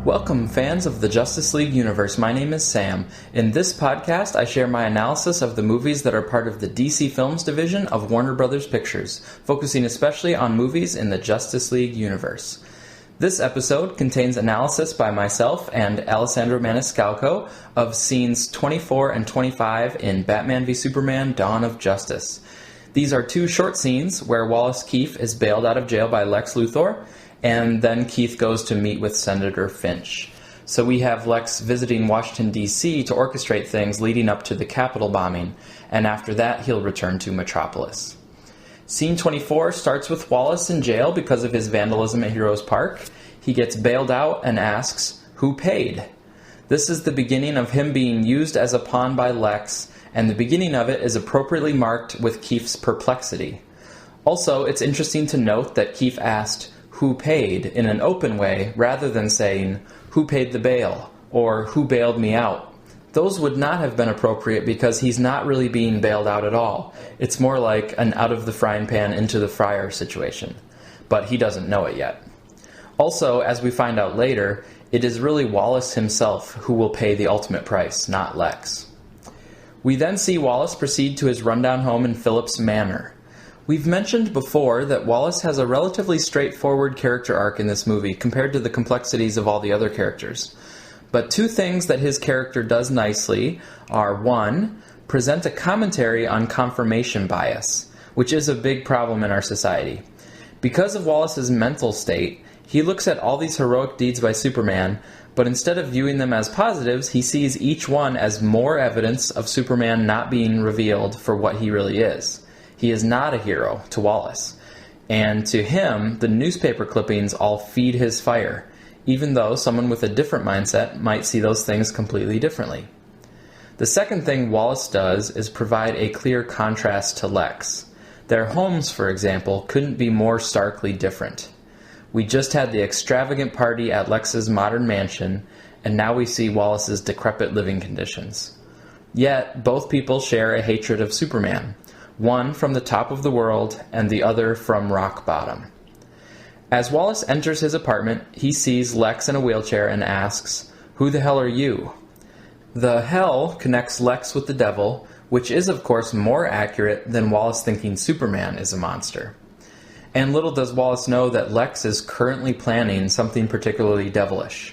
Welcome, fans of the Justice League universe. My name is Sam. In this podcast, I share my analysis of the movies that are part of the DC Films division of Warner Brothers Pictures, focusing especially on movies in the Justice League universe. This episode contains analysis by myself and Alessandro Maniscalco of scenes 24 and 25 in Batman v Superman: Dawn of Justice. These are two short scenes where Wallace Keefe is bailed out of jail by Lex Luthor, and then Keith goes to meet with Senator Finch. So we have Lex visiting Washington, D.C. to orchestrate things leading up to the Capitol bombing, and after that he'll return to Metropolis. Scene 24 starts with Wallace in jail because of his vandalism at Heroes Park. He gets bailed out and asks, "Who paid?" This is the beginning of him being used as a pawn by Lex, and the beginning of it is appropriately marked with Keefe's perplexity. Also, it's interesting to note that Keefe asked, "Who paid?" in an open way, rather than saying, "Who paid the bail?" or "Who bailed me out?" Those would not have been appropriate because he's not really being bailed out at all. It's more like an out of the frying pan into the fryer situation. But he doesn't know it yet. Also, as we find out later, it is really Wallace himself who will pay the ultimate price, not Lex. We then see Wallace proceed to his rundown home in Phillips Manor. We've mentioned before that Wallace has a relatively straightforward character arc in this movie compared to the complexities of all the other characters. But two things that his character does nicely are, one, present a commentary on confirmation bias, which is a big problem in our society. Because of Wallace's mental state, he looks at all these heroic deeds by Superman, but instead of viewing them as positives, he sees each one as more evidence of Superman not being revealed for what he really is. He is not a hero to Wallace, and to him, the newspaper clippings all feed his fire, even though someone with a different mindset might see those things completely differently. The second thing Wallace does is provide a clear contrast to Lex. Their homes, for example, couldn't be more starkly different. We just had the extravagant party at Lex's modern mansion, and now we see Wallace's decrepit living conditions. Yet, both people share a hatred of Superman. One from the top of the world, and the other from rock bottom. As Wallace enters his apartment, he sees Lex in a wheelchair and asks, "Who the hell are you?" The hell connects Lex with the devil, which is of course more accurate than Wallace thinking Superman is a monster. And little does Wallace know that Lex is currently planning something particularly devilish.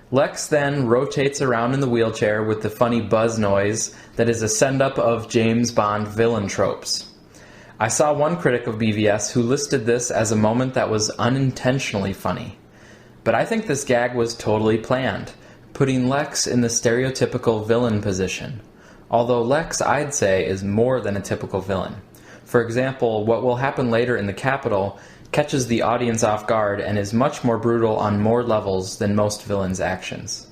Lex then rotates around in the wheelchair with the funny buzz noise that is a send-up of James Bond villain tropes. I saw one critic of BVS who listed this as a moment that was unintentionally funny. But I think this gag was totally planned, putting Lex in the stereotypical villain position. Although Lex, I'd say, is more than a typical villain. For example, what will happen later in the Capitol catches the audience off guard and is much more brutal on more levels than most villains' actions.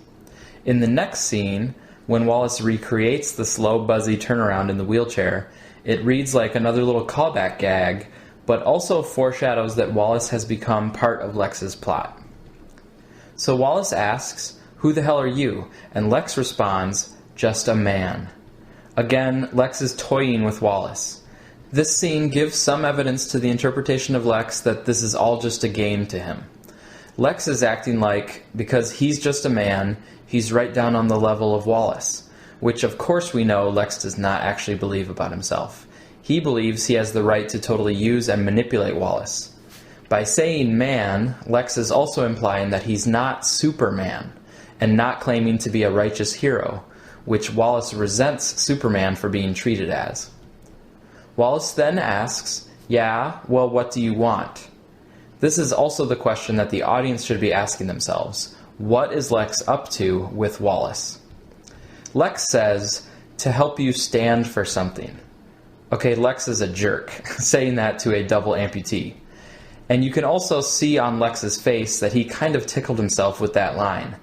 In the next scene, when Wallace recreates the slow, buzzy turnaround in the wheelchair, it reads like another little callback gag, but also foreshadows that Wallace has become part of Lex's plot. So Wallace asks, "Who the hell are you?" and Lex responds, "Just a man." Again, Lex is toying with Wallace. This scene gives some evidence to the interpretation of Lex that this is all just a game to him. Lex is acting like, because he's just a man, he's right down on the level of Wallace, which of course we know Lex does not actually believe about himself. He believes he has the right to totally use and manipulate Wallace. By saying man, Lex is also implying that he's not Superman, and not claiming to be a righteous hero, which Wallace resents Superman for being treated as. Wallace then asks, "Yeah, well, what do you want?" This is also the question that the audience should be asking themselves. What is Lex up to with Wallace? Lex says, "To help you stand for something." Okay, Lex is a jerk, saying that to a double amputee. And you can also see on Lex's face that he kind of tickled himself with that line.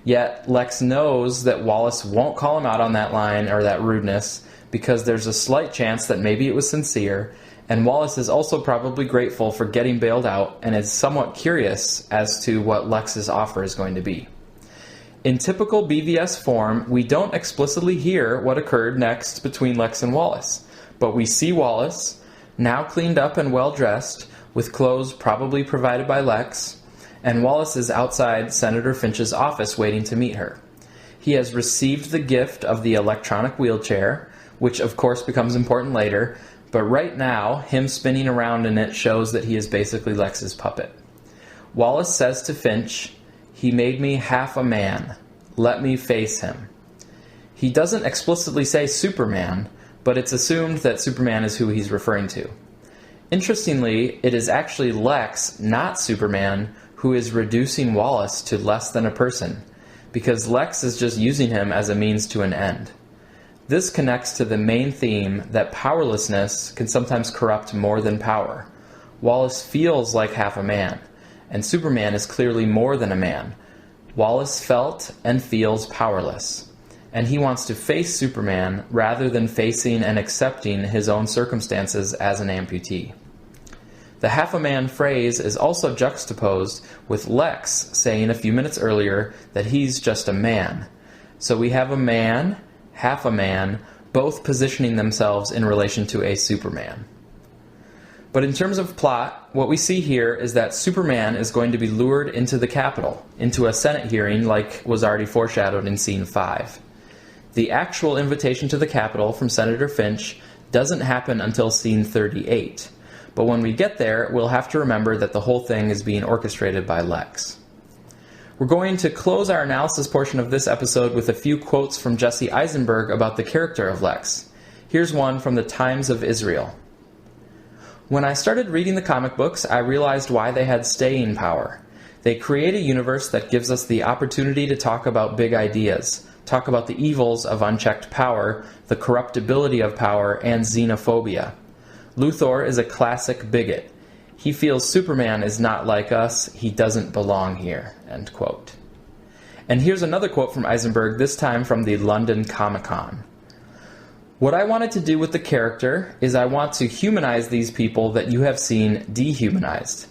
Yet, Lex knows that Wallace won't call him out on that line or that rudeness, because there's a slight chance that maybe it was sincere, and Wallace is also probably grateful for getting bailed out and is somewhat curious as to what Lex's offer is going to be. In typical BVS form, we don't explicitly hear what occurred next between Lex and Wallace, but we see Wallace, now cleaned up and well dressed, with clothes probably provided by Lex, and Wallace is outside Senator Finch's office waiting to meet her. He has received the gift of the electronic wheelchair, which of course becomes important later, but right now, him spinning around in it shows that he is basically Lex's puppet. Wallace says to Finch, "He made me half a man. Let me face him." He doesn't explicitly say Superman, but it's assumed that Superman is who he's referring to. Interestingly, it is actually Lex, not Superman, who is reducing Wallace to less than a person, because Lex is just using him as a means to an end. This connects to the main theme that powerlessness can sometimes corrupt more than power. Wallace feels like half a man, and Superman is clearly more than a man. Wallace felt and feels powerless, and he wants to face Superman rather than facing and accepting his own circumstances as an amputee. The half-a-man phrase is also juxtaposed with Lex saying a few minutes earlier that he's just a man. So we have a man, half a man, both positioning themselves in relation to a Superman. But in terms of plot, what we see here is that Superman is going to be lured into the Capitol, into a Senate hearing like was already foreshadowed in Scene 5. The actual invitation to the Capitol from Senator Finch doesn't happen until Scene 38, but when we get there, we'll have to remember that the whole thing is being orchestrated by Lex. We're going to close our analysis portion of this episode with a few quotes from Jesse Eisenberg about the character of Lex. Here's one from the Times of Israel. "When I started reading the comic books, I realized why they had staying power. They create a universe that gives us the opportunity to talk about big ideas, talk about the evils of unchecked power, the corruptibility of power, and xenophobia. Luthor is a classic bigot. He feels Superman is not like us, he doesn't belong here." End quote. And here's another quote from Eisenberg, this time from the London Comic-Con. "What I wanted to do with the character is I want to humanize these people that you have seen dehumanized.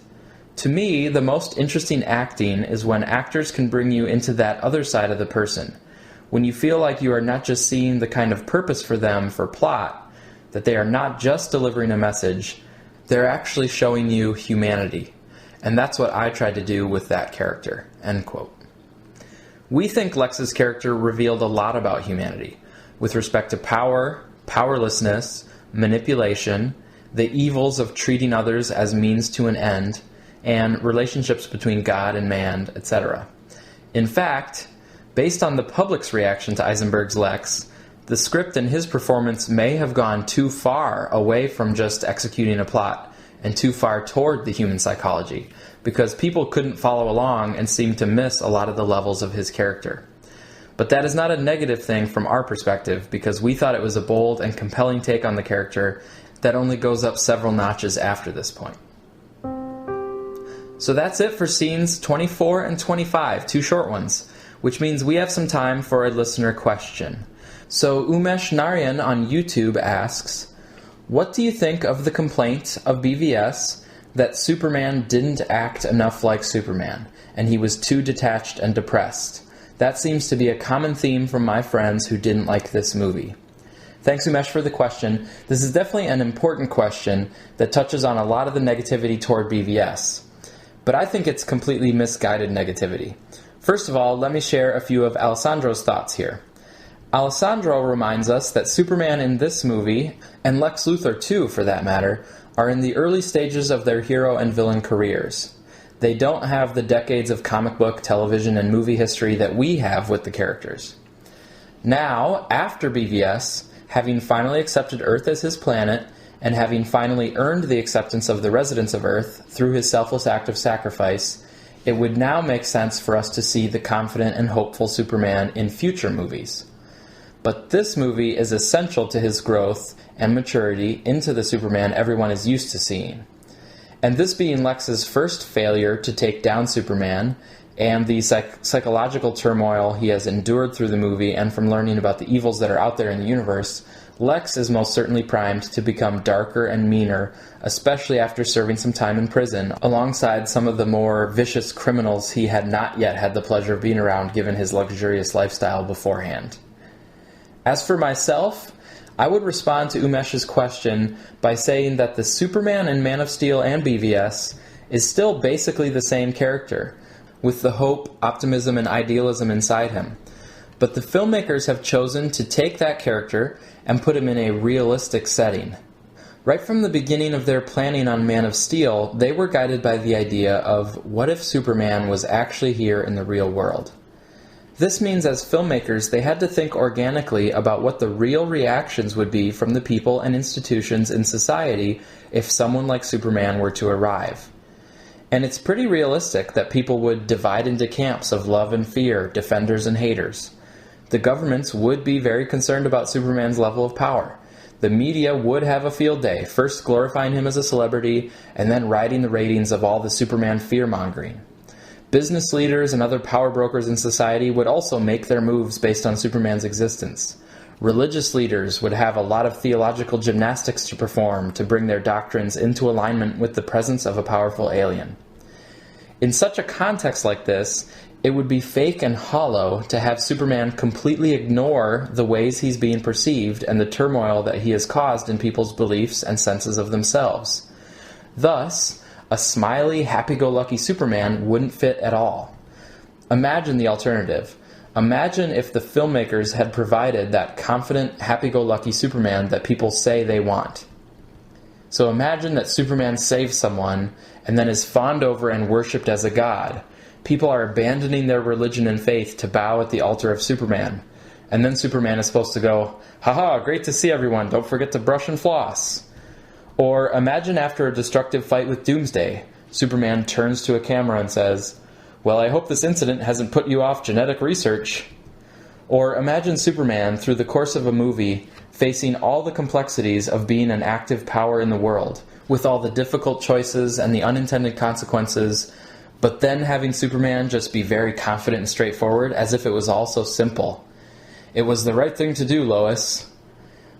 To me, the most interesting acting is when actors can bring you into that other side of the person, when you feel like you are not just seeing the kind of purpose for them for plot, that they are not just delivering a message, they're actually showing you humanity. And that's what I tried to do with that character." End quote. We think Lex's character revealed a lot about humanity, with respect to power, powerlessness, manipulation, the evils of treating others as means to an end, and relationships between God and man, etc. In fact, based on the public's reaction to Eisenberg's Lex, the script and his performance may have gone too far away from just executing a plot and too far toward the human psychology, because people couldn't follow along and seemed to miss a lot of the levels of his character. But that is not a negative thing from our perspective, because we thought it was a bold and compelling take on the character that only goes up several notches after this point. So that's it for scenes 24 and 25, two short ones, which means we have some time for a listener question. So Umesh Narayan on YouTube asks, "What do you think of the complaint of BVS that Superman didn't act enough like Superman, and he was too detached and depressed? That seems to be a common theme from my friends who didn't like this movie." Thanks, Umesh, for the question. This is definitely an important question that touches on a lot of the negativity toward BVS. But I think it's completely misguided negativity. First of all, let me share a few of Alessandro's thoughts here. Alessandro reminds us that Superman in this movie, and Lex Luthor too for that matter, are in the early stages of their hero and villain careers. They don't have the decades of comic book, television, and movie history that we have with the characters. Now, after BVS, having finally accepted Earth as his planet, and having finally earned the acceptance of the residents of Earth through his selfless act of sacrifice, it would now make sense for us to see the confident and hopeful Superman in future movies. But this movie is essential to his growth and maturity into the Superman everyone is used to seeing. And this being Lex's first failure to take down Superman, and the psychological turmoil he has endured through the movie and from learning about the evils that are out there in the universe, Lex is most certainly primed to become darker and meaner, especially after serving some time in prison, alongside some of the more vicious criminals he had not yet had the pleasure of being around given his luxurious lifestyle beforehand. As for myself, I would respond to Umesh's question by saying that the Superman in Man of Steel and BVS is still basically the same character, with the hope, optimism, and idealism inside him. But the filmmakers have chosen to take that character and put him in a realistic setting. Right from the beginning of their planning on Man of Steel, they were guided by the idea of what if Superman was actually here in the real world. This means as filmmakers, they had to think organically about what the real reactions would be from the people and institutions in society if someone like Superman were to arrive. And it's pretty realistic that people would divide into camps of love and fear, defenders and haters. The governments would be very concerned about Superman's level of power. The media would have a field day, first glorifying him as a celebrity, and then riding the ratings of all the Superman fear-mongering. Business leaders and other power brokers in society would also make their moves based on Superman's existence. Religious leaders would have a lot of theological gymnastics to perform to bring their doctrines into alignment with the presence of a powerful alien. In such a context like this, it would be fake and hollow to have Superman completely ignore the ways he's being perceived and the turmoil that he has caused in people's beliefs and senses of themselves. Thus, a smiley, happy-go-lucky Superman wouldn't fit at all. Imagine the alternative. Imagine if the filmmakers had provided that confident, happy-go-lucky Superman that people say they want. So imagine that Superman saves someone and then is fawned over and worshipped as a god. People are abandoning their religion and faith to bow at the altar of Superman. And then Superman is supposed to go, "Haha, great to see everyone, don't forget to brush and floss." Or imagine after a destructive fight with Doomsday, Superman turns to a camera and says, "Well, I hope this incident hasn't put you off genetic research." Or imagine Superman, through the course of a movie, facing all the complexities of being an active power in the world, with all the difficult choices and the unintended consequences, but then having Superman just be very confident and straightforward, as if it was all so simple. "It was the right thing to do, Lois."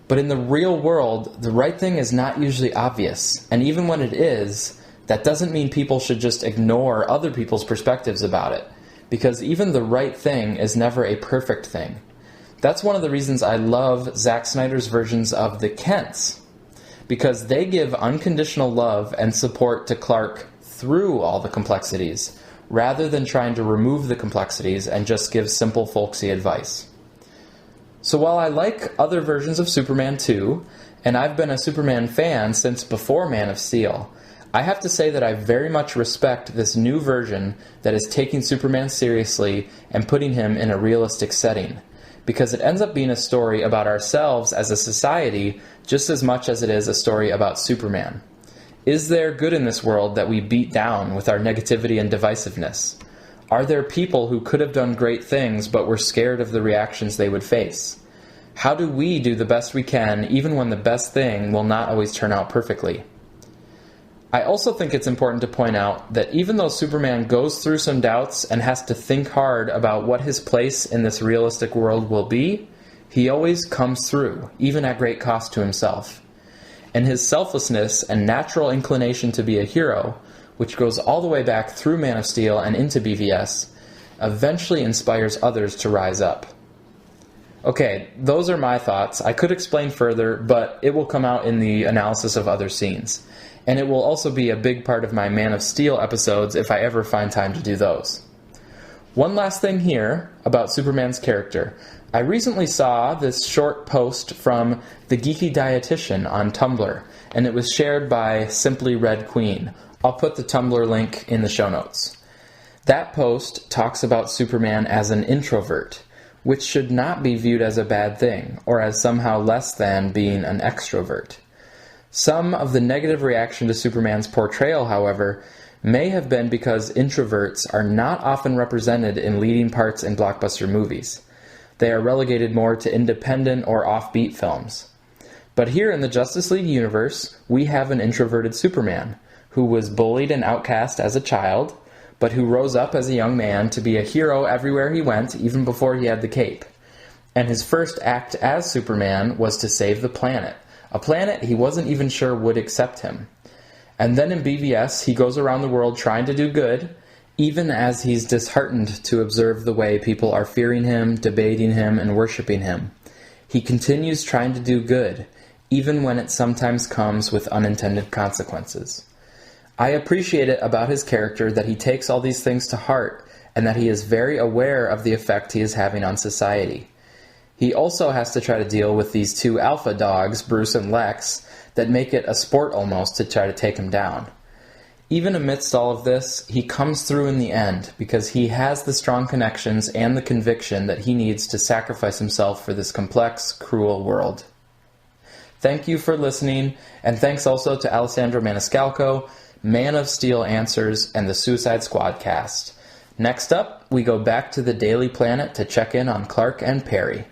But in the real world, the right thing is not usually obvious, and even when it is, that doesn't mean people should just ignore other people's perspectives about it, because even the right thing is never a perfect thing. That's one of the reasons I love Zack Snyder's versions of the Kents, because they give unconditional love and support to Clark through all the complexities, rather than trying to remove the complexities and just give simple folksy advice. So while I like other versions of Superman too, and I've been a Superman fan since before Man of Steel, I have to say that I very much respect this new version that is taking Superman seriously and putting him in a realistic setting, because it ends up being a story about ourselves as a society just as much as it is a story about Superman. Is there good in this world that we beat down with our negativity and divisiveness? Are there people who could have done great things but were scared of the reactions they would face? How do we do the best we can even when the best thing will not always turn out perfectly? I also think it's important to point out that even though Superman goes through some doubts and has to think hard about what his place in this realistic world will be, he always comes through, even at great cost to himself. And his selflessness and natural inclination to be a hero, which goes all the way back through Man of Steel and into BVS, eventually inspires others to rise up. Okay, those are my thoughts. I could explain further, but it will come out in the analysis of other scenes. And it will also be a big part of my Man of Steel episodes if I ever find time to do those. One last thing here about Superman's character. I recently saw this short post from The Geeky Dietitian on Tumblr, and it was shared by Simply Red Queen. I'll put the Tumblr link in the show notes. That post talks about Superman as an introvert, which should not be viewed as a bad thing, or as somehow less than being an extrovert. Some of the negative reaction to Superman's portrayal, however, may have been because introverts are not often represented in leading parts in blockbuster movies. They are relegated more to independent or offbeat films. But here in the Justice League universe, we have an introverted Superman, who was bullied and outcast as a child, but who rose up as a young man to be a hero everywhere he went, even before he had the cape. And his first act as Superman was to save the planet, a planet he wasn't even sure would accept him. And then in BVS, he goes around the world trying to do good, even as he's disheartened to observe the way people are fearing him, debating him, and worshiping him. He continues trying to do good, even when it sometimes comes with unintended consequences. I appreciate it about his character that he takes all these things to heart and that he is very aware of the effect he is having on society. He also has to try to deal with these two alpha dogs, Bruce and Lex, that make it a sport almost to try to take him down. Even amidst all of this, he comes through in the end because he has the strong connections and the conviction that he needs to sacrifice himself for this complex, cruel world. Thank you for listening, and thanks also to Alessandro Maniscalco, Man of Steel Answers, and the Suicide Squad cast. Next up, we go back to the Daily Planet to check in on Clark and Perry.